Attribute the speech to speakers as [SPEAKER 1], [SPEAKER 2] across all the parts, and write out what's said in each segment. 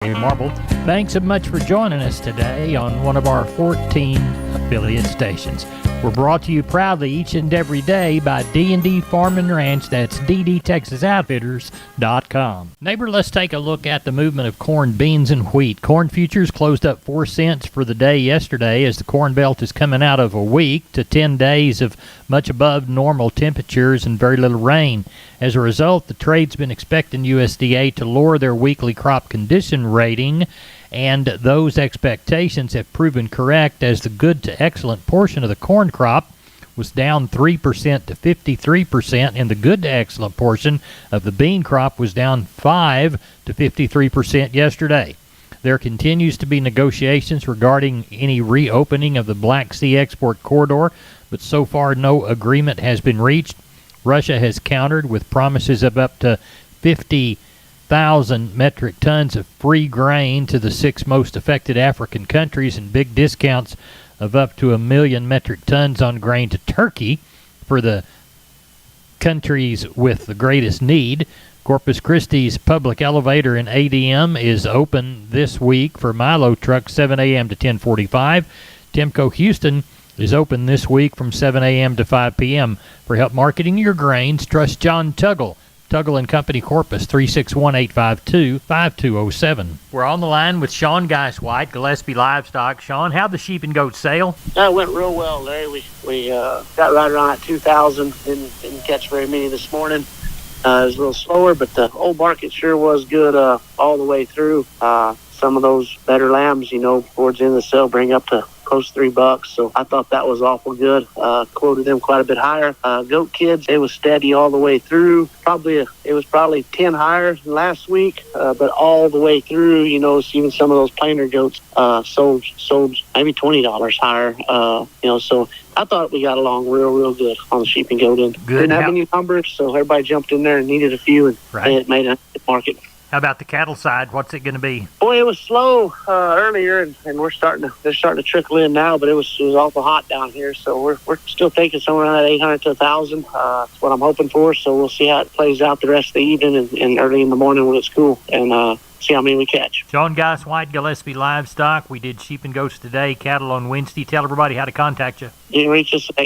[SPEAKER 1] Marble. Thanks so much for joining us today on one of our 14 affiliate stations. We're brought to you proudly each and every day by D&D Farm and Ranch. That's ddtexasoutfitters.com. Neighbor, let's take a look at the movement of corn, beans, and wheat. Corn futures closed up 4 cents for the day yesterday as the Corn Belt is coming out of a week to 10 days of much above normal temperatures and very little rain. As a result, the trade's been expecting USDA to lower their weekly crop condition rating, and those expectations have proven correct as the good to excellent portion of the corn crop was down 3% to 53%, and the good to excellent portion of the bean crop was down 5 to 53% yesterday. There continues to be negotiations regarding any reopening of the Black Sea export corridor, but so far no agreement has been reached. Russia has countered with promises of up to 50,000 metric tons of free grain to the 6 most affected African countries and big discounts of up to 1 million metric tons on grain to Turkey for the countries with the greatest need. Corpus Christi's public elevator in ADM is open this week for Milo trucks 7 a.m. to 10:45. Timco Houston is open this week from 7 a.m. to 5 p.m. For help marketing your grains, trust John Tuggle. Tuggle & Company Corpus, 361-852-5207. We're on the line with Sean Geiswhite, Gillespie Livestock. Sean, how'd the sheep and goats sale?
[SPEAKER 2] It went real well, Larry. We got right around at 2,000. Didn't catch very many this morning. It was a little slower, but the old market sure was good all the way through. Some of those better lambs, towards the end of the sale bring up to close to $3, so I thought that was awful good. Quoted them quite a bit higher. Goat kids, it was steady all the way through. It was probably 10 higher than last week, but all the way through, even some of those plainer goats sold maybe $20 higher. So I thought we got along real good on the sheep and goat end. Didn't have any numbers, so everybody jumped in there and needed a few, and it made a market.
[SPEAKER 1] How about the cattle side? What's it going to be?
[SPEAKER 2] Boy, it was slow earlier, and they're starting to trickle in now. But it was awful hot down here, so we're still thinking somewhere around 800 to 1,000. That's what I'm hoping for. So we'll see how it plays out the rest of the evening and early in the morning when it's cool, and see how many we catch.
[SPEAKER 1] Sean Geiswhite, Gillespie Livestock. We did sheep and goats today, cattle on Wednesday. Tell everybody how to contact you.
[SPEAKER 2] You can reach us at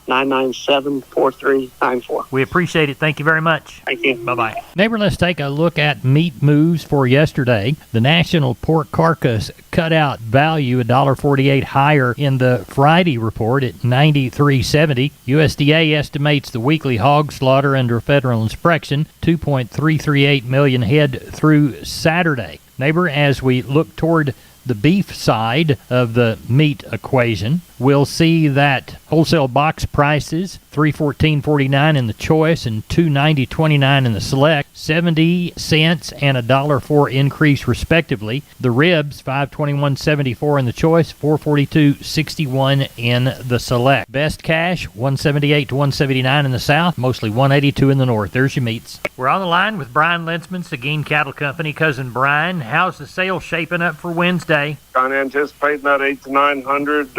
[SPEAKER 2] 830-997-4394.
[SPEAKER 1] We appreciate it. Thank you very much.
[SPEAKER 2] Thank you.
[SPEAKER 1] Bye-bye. Neighbor, let's take a look at meat moves for yesterday. The National Pork Carcass Cutout Value, $1.48 higher in the Friday report at $93.70. USDA estimates the weekly hog slaughter under federal inspection, 2.338 million head through Saturday. Neighbor, as we look toward the beef side of the meat equation, we'll see that wholesale box prices, $314.49 in the choice and $290.29 in the select, 70 cents and $1.04 increase respectively. The ribs, $521.74 in the choice, $442.61 in the select. Best cash, $178 to $179 in the south, mostly $182 in the north. There's your meats. We're on the line with Brian Linsman, Seguin Cattle Company. Cousin Brian, how's the sale shaping up for Wednesday?
[SPEAKER 3] Kind of anticipating that 800 to 900.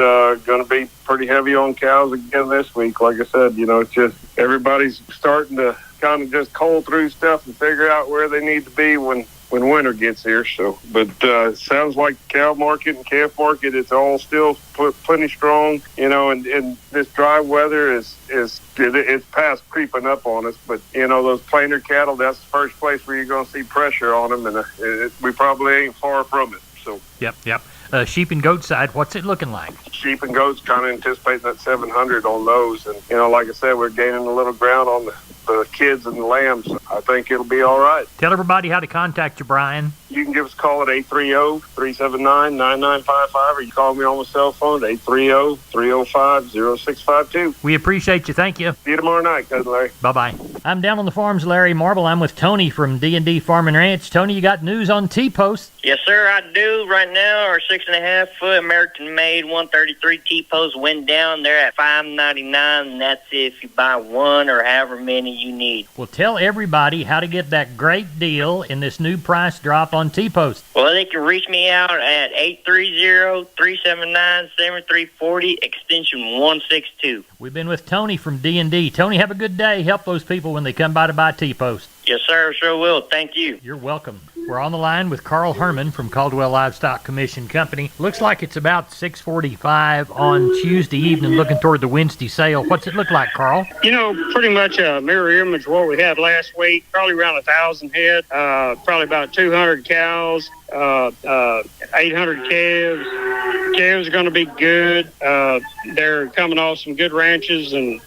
[SPEAKER 3] Going to be pretty heavy on cows again this week. Like I said, it's just everybody's starting to kind of just cull through stuff and figure out where they need to be when winter gets here. So, but sounds like the cow market and calf market, it's all still plenty strong. And this dry weather it's past creeping up on us. But those plainer cattle, that's the first place where you're going to see pressure on them, and we probably ain't far from it. So.
[SPEAKER 1] Yep. Sheep and goat side, what's it looking like?
[SPEAKER 3] Sheep and goats kind of anticipating that 700 on those. And, like I said, we're gaining a little ground on the kids and the lambs. I think it'll be all right.
[SPEAKER 1] Tell everybody how to contact you, Brian.
[SPEAKER 3] You can give us a call at 830-379-9955, or you call me on my cell phone at 830-305-0652.
[SPEAKER 1] We appreciate you. Thank you.
[SPEAKER 3] See you tomorrow night, Cousin Larry.
[SPEAKER 1] Bye-bye. I'm down on the farms, Larry Marble. I'm with Tony from D&D Farm and Ranch. Tony, you got news on T-Post?
[SPEAKER 4] Yes, sir, I do. Right now, our 6.5-foot American-made 133 T-Post went down. They're at $5.99, and that's if you buy one or however many you need.
[SPEAKER 1] Well, tell everybody how to get that great deal in this new price drop on T-Post.
[SPEAKER 4] Well, they can reach me out at 830-379-7340, extension 162.
[SPEAKER 1] We've been with Tony from D&D. Tony, have a good day. Help those people when they come by to buy T-Post.
[SPEAKER 4] Yes, sir, sure will. Thank you.
[SPEAKER 1] You're welcome. We're on the line with Carl Herman from Caldwell Livestock Commission Company. Looks like it's about 6:45 on Tuesday evening, looking toward the Wednesday sale. What's it look like, Carl?
[SPEAKER 5] Pretty much a mirror image of what we had last week. Probably around 1,000 head. Probably about 200 cows. 800 calves. Calves are going to be good. They're coming off some good ranches and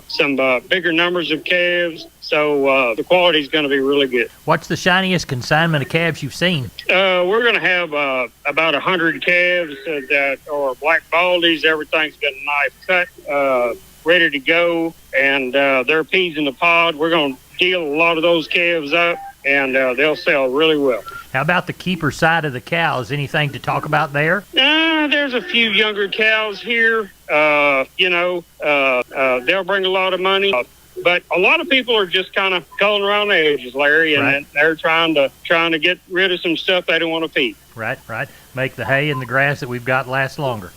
[SPEAKER 5] some bigger numbers of calves. So the quality is going to be really good.
[SPEAKER 1] What's the shiniest consignment of calves you've seen?
[SPEAKER 5] We're going to have about 100 calves that are black baldies. Everything's got a knife cut, ready to go, and they're peas in the pod. We're going to deal a lot of those calves up, and they'll sell really well.
[SPEAKER 1] How about the keeper side of the cows? Anything to talk about there?
[SPEAKER 5] There's a few younger cows here. They'll bring a lot of money. But a lot of people are just kind of calling around the edges, Larry, and
[SPEAKER 1] Right.
[SPEAKER 5] they're trying to get rid of some stuff they don't want to feed.
[SPEAKER 1] Right. Make the hay and the grass that we've got last longer.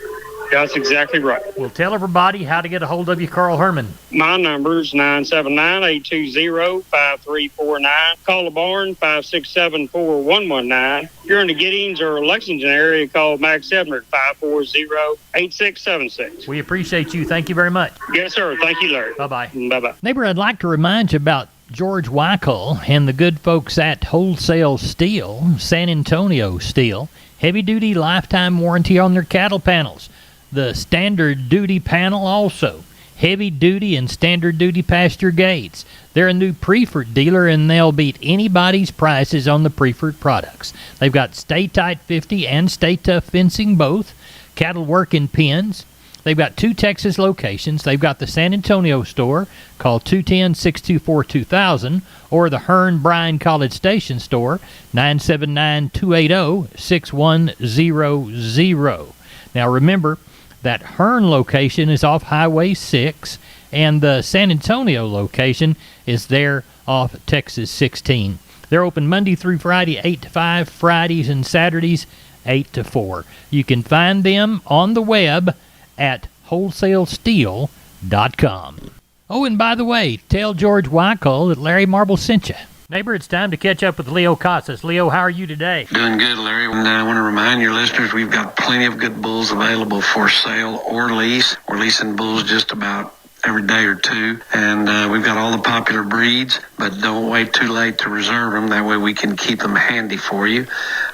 [SPEAKER 5] That's exactly right.
[SPEAKER 1] Well, tell everybody how to get a hold of you, Carl Herman.
[SPEAKER 5] My number is 979-820-5349. Call the barn, 567-4119. If you're in the Giddings or Lexington area, call Max Ebner at 540-8676.
[SPEAKER 1] We appreciate you. Thank you very much.
[SPEAKER 5] Yes, sir. Thank you, Larry.
[SPEAKER 1] Bye-bye.
[SPEAKER 5] Bye-bye.
[SPEAKER 1] Neighbor, I'd like to remind you about George Weichel and the good folks at Wholesale Steel, San Antonio Steel. Heavy-duty lifetime warranty on their cattle panels. The standard duty panel also. Heavy-duty and standard-duty pasture gates. They're a new Preferred dealer, and they'll beat anybody's prices on the Preferred products. They've got Stay Tight 50 and Stay Tough fencing both. Cattle working pens. They've got 2 Texas locations. They've got the San Antonio store, call 210-624-2000, or the Hearn Bryan College Station store, 979-280-6100. Now remember, that Hearn location is off Highway 6, and the San Antonio location is there off Texas 16. They're open Monday through Friday, 8 to 5, Fridays and Saturdays, 8 to 4. You can find them on the web at wholesalesteel.com. Oh, and by the way, tell George Weichel that Larry Marble sent you. Neighbor, it's time to catch up with Leo Casas. Leo, how are you today?
[SPEAKER 6] Doing good, Larry. And I want to remind your listeners we've got plenty of good bulls available for sale or lease. We're leasing bulls just about every day or two. And we've got all the popular breeds, but don't wait too late to reserve them. That way we can keep them handy for you.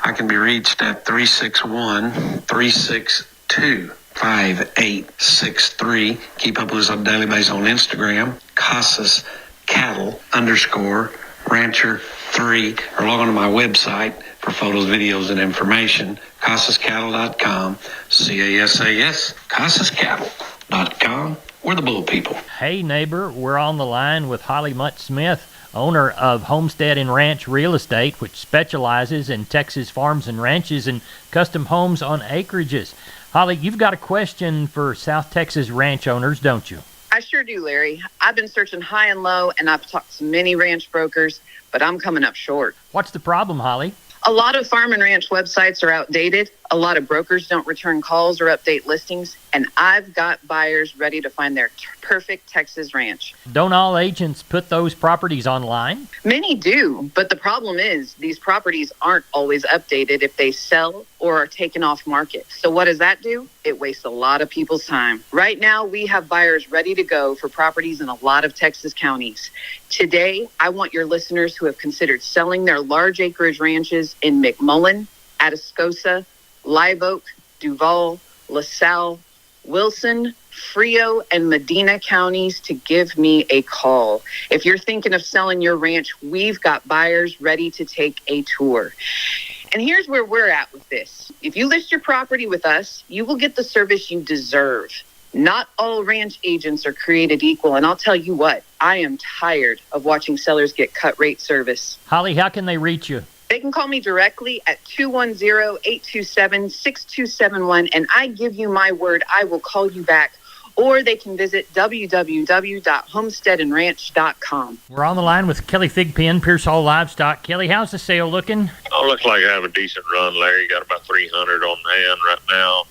[SPEAKER 6] I can be reached at 361-362-5863. Keep up with us on a daily basis on Instagram, Casas Cattle _ Rancher 3, or log on to my website for photos, videos, and information, CasasCattle.com, C-A-S-A-S, CasasCattle.com. We're the bull people.
[SPEAKER 1] Hey, neighbor, we're on the line with Holly Mutt Smith, owner of Homestead and Ranch Real Estate, which specializes in Texas farms and ranches and custom homes on acreages. Holly, you've got a question for South Texas ranch owners, don't you?
[SPEAKER 7] I sure do, Larry. I've been searching high and low, and I've talked to many ranch brokers, but I'm coming up short.
[SPEAKER 1] What's the problem, Holly?
[SPEAKER 7] A lot of farm and ranch websites are outdated. A lot of brokers don't return calls or update listings, and I've got buyers ready to find their perfect Texas ranch.
[SPEAKER 1] Don't all agents put those properties online?
[SPEAKER 7] Many do, but the problem is these properties aren't always updated if they sell or are taken off market. So what does that do? It wastes a lot of people's time. Right now, we have buyers ready to go for properties in a lot of Texas counties. Today, I want your listeners who have considered selling their large acreage ranches in McMullen, Atascosa, Live Oak, Duval, LaSalle, Wilson, Frio, and Medina counties to give me a call. If you're thinking of selling your ranch, we've got buyers ready to take a tour. And here's where we're at with this. If you list your property with us, you will get the service you deserve. Not all ranch agents are created equal, and I'll tell you what, I am tired of watching sellers get cut rate service.
[SPEAKER 1] Holly, how can they reach you?
[SPEAKER 7] They can call me directly at 210-827-6271, and I give you my word, I will call you back. Or they can visit www.homesteadandranch.com.
[SPEAKER 1] We're on the line with Kelly Thigpen, Pearsall Livestock. Kelly, how's the sale looking?
[SPEAKER 8] Oh, looks like I have a decent run, Larry. Got about 300 on hand right now.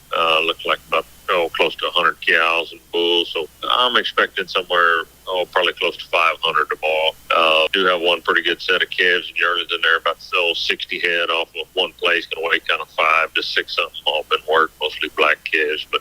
[SPEAKER 8] Looks like about close to 100 cows and bulls. So I'm expecting somewhere probably close to 500 tomorrow. Do have one pretty good set of calves and yearlings in there, about to sell 60 head off of one place. Going to weigh kind of 5 to 6 something. All been worked, mostly black calves, but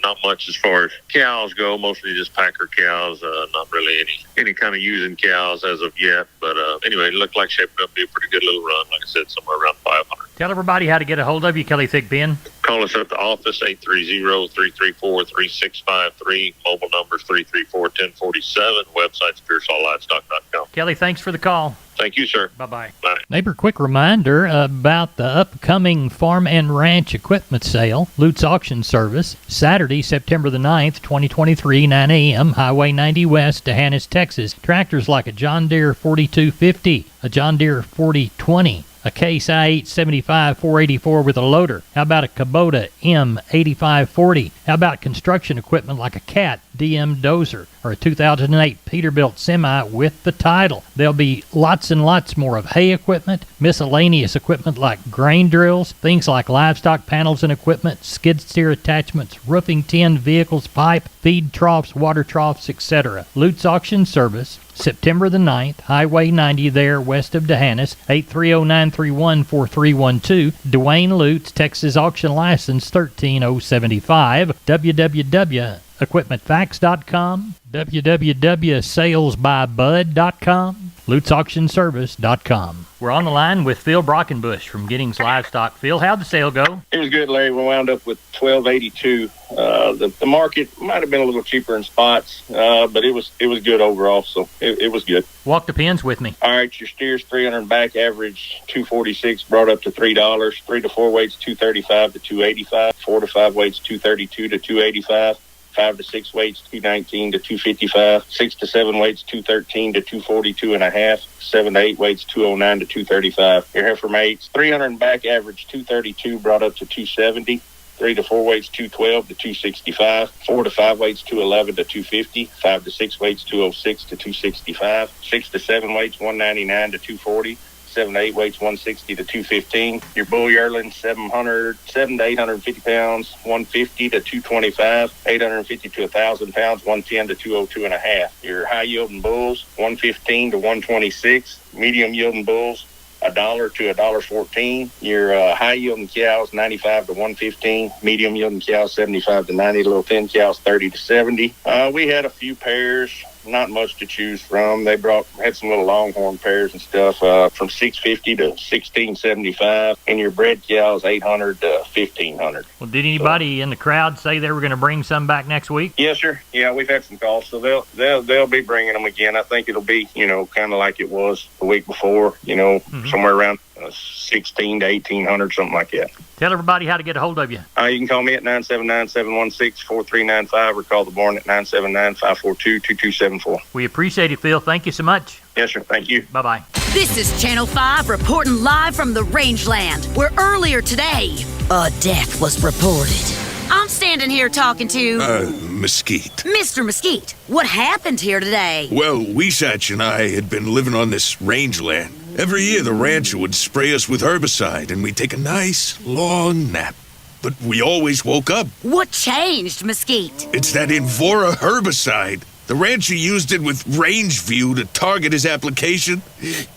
[SPEAKER 8] not much as far as cows go, mostly just packer cows, not really any kind of using cows as of yet. But anyway, it looked like shaping up to be a pretty good little run. Like I said, somewhere around 500.
[SPEAKER 1] Tell everybody how to get a hold of you, Kelly Thigpen.
[SPEAKER 8] Call us at the office, 830-334-3653. Mobile numbers 334-1047. Website's PearsallLivestock.com.
[SPEAKER 1] Kelly, thanks for the call.
[SPEAKER 8] Thank you, sir.
[SPEAKER 1] Bye-bye.
[SPEAKER 8] Bye.
[SPEAKER 1] Neighbor, quick reminder about the upcoming Farm and Ranch Equipment Sale, Lutz Auction Service, Saturday, September the 9th, 2023, 9 a.m., Highway 90 West, D'Hanis, Texas. Tractors like a John Deere 4250, a John Deere 4020, a Case I-8 75 484 with a loader. How about a Kubota M8540? How about construction equipment like a Cat DM dozer or a 2008 Peterbilt semi with the title? There'll be lots and lots more of hay equipment, miscellaneous equipment like grain drills, things like livestock panels and equipment, skid steer attachments, roofing tin, vehicles, pipe, feed troughs, water troughs, etc. Lutz Auction Service, September the 9th, Highway 90 there west of D'Hanis, 830-931-4312. Dwayne Lutz, Texas Auction License 13075. www.equipmentfacts.com, www.salesbybud.com, LutzAuctionService.com. We're on the line with Phil Brockenbush from Giddings Livestock. Phil, how'd the sale go?
[SPEAKER 9] It was good, Larry. We wound up with $12.82. The market might have been a little cheaper in spots, but it was good overall, so it was good.
[SPEAKER 1] Walk the pins with me.
[SPEAKER 9] All right, your steers 300 back, average $246, brought up to $3. 3 to 4 weights $235 to $285. 4 to 5 weights $232 to $285. 5 to 6 weights $219 to $255. 6 to 7 weights $213 to $242.5. 7 to 8 weights $209 to $235. Your heifer mates 300 back, average $232, brought up to $270. 3 to 4 weights $212 to $265. 4 to 5 weights $211 to $250. 5 to 6 weights $206 to $265. 6 to 7 weights $199 to $240. 7 to 8 weights $160 to $215. Your bull yearling 7 to 850 pounds $150 to $225. 850 to 1,000 pounds $110 to $202.5. Your high yielding bulls $115 to $126. Medium yielding bulls $1 to $1.14. Your high yielding cows 95 to $115. Medium yielding cows 75 to 90. Little thin cows 30 to 70. We had a few pairs. Not much to choose from. They had some little longhorn pairs and stuff from $650 to $1675, and your bred cows $800 to $1,500.
[SPEAKER 1] Well, did anybody in the crowd say they were going to bring some back next week?
[SPEAKER 9] Yes, sir. Yeah, we've had some calls, so they'll be bringing them again. I think it'll be kind of like it was the week before. Somewhere around 1,600 to 1,800, something like that.
[SPEAKER 1] Tell everybody how to get a hold of you.
[SPEAKER 9] You can call me at 979-716-4395 or call the barn at 979-542-2274.
[SPEAKER 1] We appreciate it, Phil. Thank you so much.
[SPEAKER 9] Yes, sir. Thank you.
[SPEAKER 1] Bye-bye.
[SPEAKER 10] This is Channel 5 reporting live from the rangeland, where earlier today, a death was reported. I'm standing here talking to...
[SPEAKER 11] Mesquite.
[SPEAKER 10] Mr. Mesquite, what happened here today?
[SPEAKER 11] Well, Weisach and I had been living on this rangeland. Every year, the rancher would spray us with herbicide, and we'd take a nice, long nap. But we always woke up.
[SPEAKER 10] What changed, Mesquite?
[SPEAKER 11] It's that Invora herbicide. The rancher used it with Rangeview to target his application.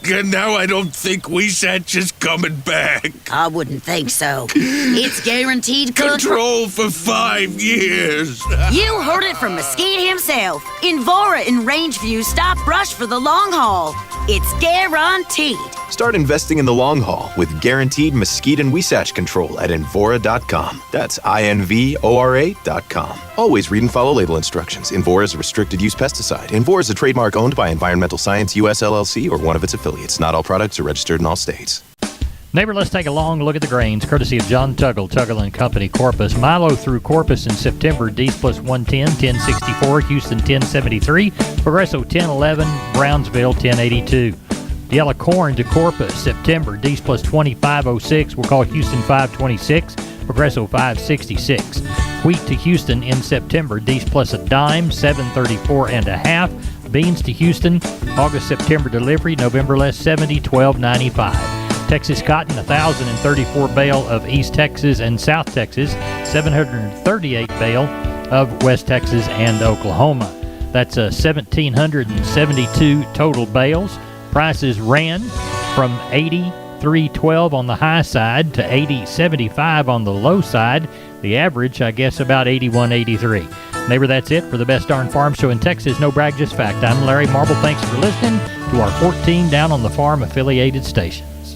[SPEAKER 11] And now I don't think Weisach is coming back.
[SPEAKER 10] I wouldn't think so. It's guaranteed
[SPEAKER 11] control for 5 years.
[SPEAKER 10] You heard it from Mesquite himself. Invora and Rangeview stop brush for the long haul. It's guaranteed.
[SPEAKER 12] Start investing in the long haul with guaranteed Mesquite and Weisach control at Invora.com. That's INVORA.com. Always read and follow label instructions. Invora is a restricted use pesticide. Invora is a trademark owned by Environmental Science US LLC or one of its affiliates. Not all products are registered in all states.
[SPEAKER 1] Neighbor, let's take a long look at the grains, courtesy of John Tuggle, Tuggle & Company, Corpus. Milo through Corpus in September, D's plus 110, 1064, Houston 1073, Progresso 1011, Brownsville 1082. Yellow corn to Corpus, September, D's plus 2506, we'll call Houston 526, Progresso 566. Wheat to Houston in September, D's plus a dime, 734 and a half. Beans to Houston, August-September delivery, November less 70, 1295. Texas cotton, 1,034 bale of East Texas and South Texas, 738 bale of West Texas and Oklahoma. That's 1,772 total bales. Prices ran from $83.12 on the high side to $80.75 on the low side. The average, I guess, about $81.83. Neighbor, that's it for the Best Darn Farm Show in Texas. No brag, just fact. I'm Larry Marble. Thanks for listening to our 14 Down on the Farm affiliated stations.